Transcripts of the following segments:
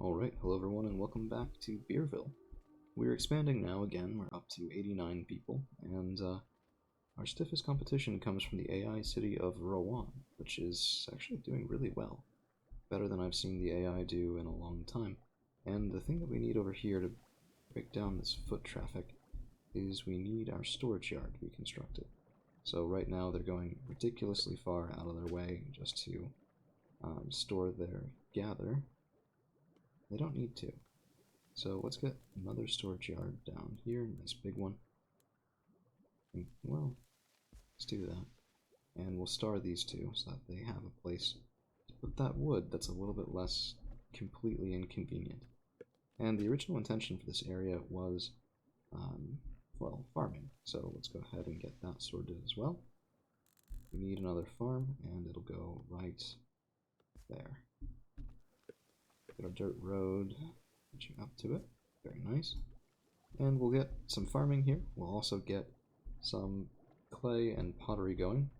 Alright, hello everyone and welcome back to Beerville. We're expanding now again, we're up to 89 people, and our stiffest competition comes from the AI city of Rowan, which is actually doing really well. Better than I've seen the AI do in a long time. And the thing that we need over here to break down this foot traffic is we need our storage yard to be constructed. So right now they're going ridiculously far out of their way just to store their gather. They don't need to. So let's get another storage yard down here, nice big one. Well, let's do that. And we'll star these two so that they have a place to put that wood that's a little bit less completely inconvenient. And the original intention for this area was, well, farming. So let's go ahead and get that sorted as well. We need another farm, and it'll go right there. Get our dirt road reaching up to it. Very nice. And we'll get some farming here. We'll also get some clay and pottery going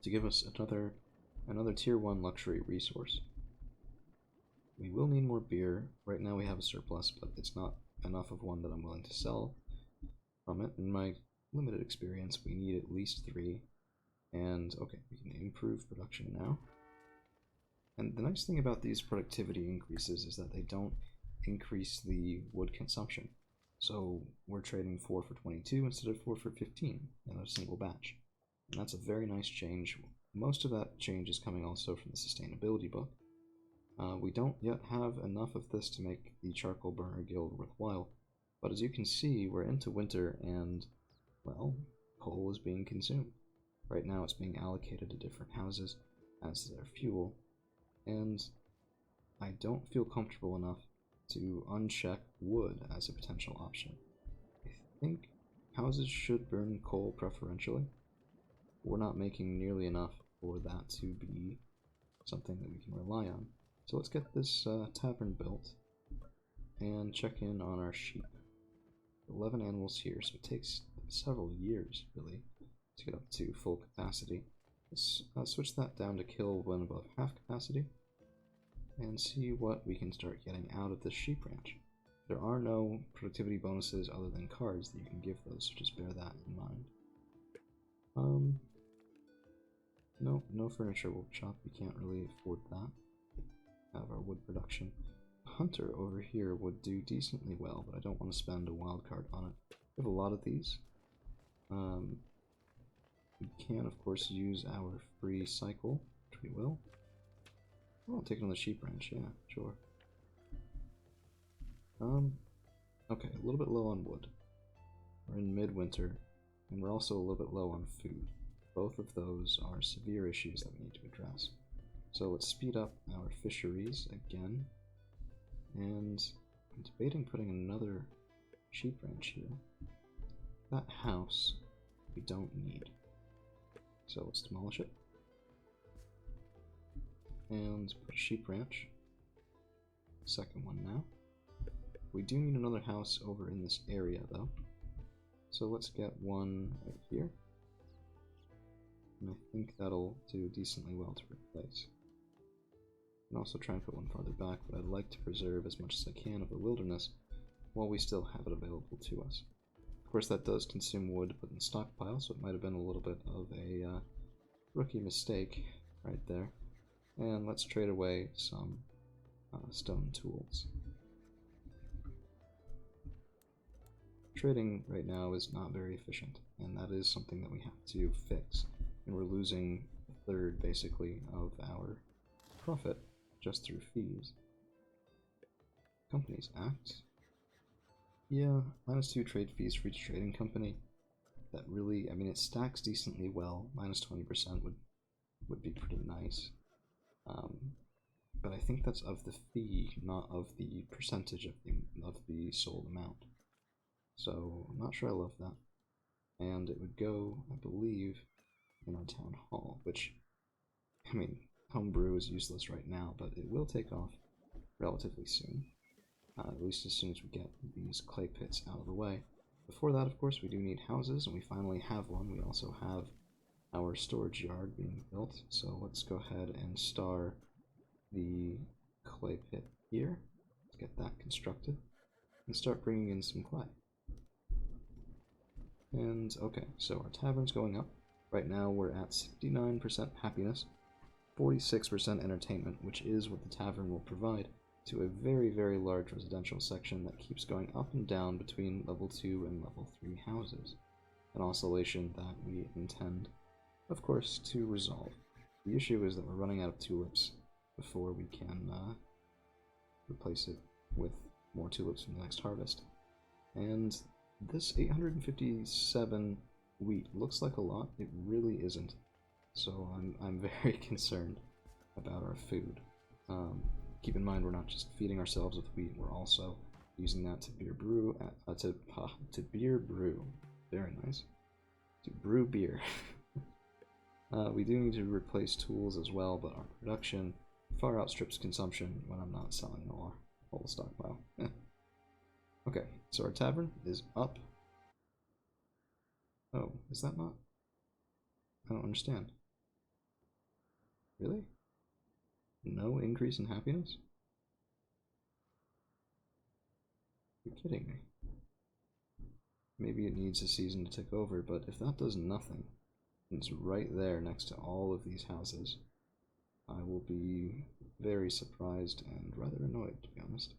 to give us another tier 1 luxury resource. We will need more beer. Right now we have a surplus, but it's not enough of one that I'm willing to sell from it. In my limited experience, we need at least 3. And okay, we can improve production now. And the nice thing about these productivity increases is that they don't increase the wood consumption. So we're trading 4 for 22 instead of 4 for 15 in a single batch. And that's a very nice change. Most of that change is coming also from the sustainability book. We don't yet have enough of this to make the charcoal burner guild worthwhile, but as you can see, we're into winter and, well, coal is being consumed. Right now it's being allocated to different houses as their fuel, and I don't feel comfortable enough to uncheck wood as a potential option. I think houses should burn coal preferentially. We're not making nearly enough for that to be something that we can rely on. So let's get this tavern built and check in on our sheep. 11 animals here, so it takes several years, really, to get up to full capacity. Let's switch that down to kill when above half capacity and see what we can start getting out of the sheep ranch. There are no productivity bonuses other than cards that you can give those, so just bear that in mind. No furniture workshop, we can't really afford that. Have our wood production. Hunter over here would do decently well, but I don't want to spend a wild card on it. We have a lot of these. We can, of course, use our free cycle, which we will. I'll take it on the sheep ranch, yeah, sure. Okay, a little bit low on wood. We're in midwinter, and we're also a little bit low on food. Both of those are severe issues that we need to address. So let's speed up our fisheries again. And I'm debating putting another sheep ranch here. That house we don't need. So let's demolish it. And put a sheep ranch. Second one now. We do need another house over in this area though. So let's get one right here. And I think that'll do decently well to replace. And also try and put one farther back, but I'd like to preserve as much as I can of the wilderness while we still have it available to us. Of course that does consume wood to put in stockpile, so it might have been a little bit of a rookie mistake right there. And let's trade away some stone tools. Trading right now is not very efficient, and that is something that we have to fix. And we're losing a third, basically, of our profit just through fees. Companies Act. Yeah, -2 trade fees for each trading company. That really, I mean, it stacks decently well. -20% would be pretty nice. But I think that's of the fee, not of the percentage of the sold amount. So I'm not sure I love that. And it would go, I believe, in our town hall, which, I mean, homebrew is useless right now, but it will take off relatively soon. At least as soon as we get these clay pits out of the way. Before that, of course, we do need houses, and we finally have one. We also have our storage yard being built, so let's go ahead and star the clay pit here. construct it and start bringing in some clay. And okay, so our tavern's going up. Right now we're at 69% happiness, 46% entertainment, which is what the tavern will provide to a very, very large residential section that keeps going up and down between level 2 and level 3 houses. An oscillation that we intend, of course, to resolve. The issue is that we're running out of tulips before we can replace it with more tulips from the next harvest. And this 857 wheat looks like a lot. It really isn't. So I'm very concerned about our food. Keep in mind we're not just feeding ourselves with wheat. We're also using that to beer brew. To beer brew. Very nice. To brew beer. We do need to replace tools as well, but our production far outstrips consumption when I'm not selling our whole stockpile. Okay, so our tavern is up. Oh, is that not? I don't understand. Really? No increase in happiness? You're kidding me. Maybe it needs a season to tick over, but if that does nothing, and it's right there next to all of these houses, I will be very surprised and rather annoyed, to be honest.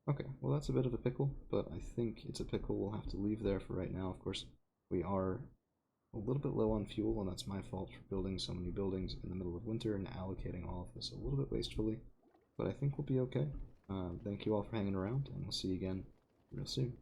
Okay, well that's a bit of a pickle, but I think it's a pickle we'll have to leave there for right now. Of course, we are a little bit low on fuel, and that's my fault for building so many buildings in the middle of winter and allocating all of this a little bit wastefully, but I think we'll be okay. Thank you all for hanging around, and we'll see you again real soon.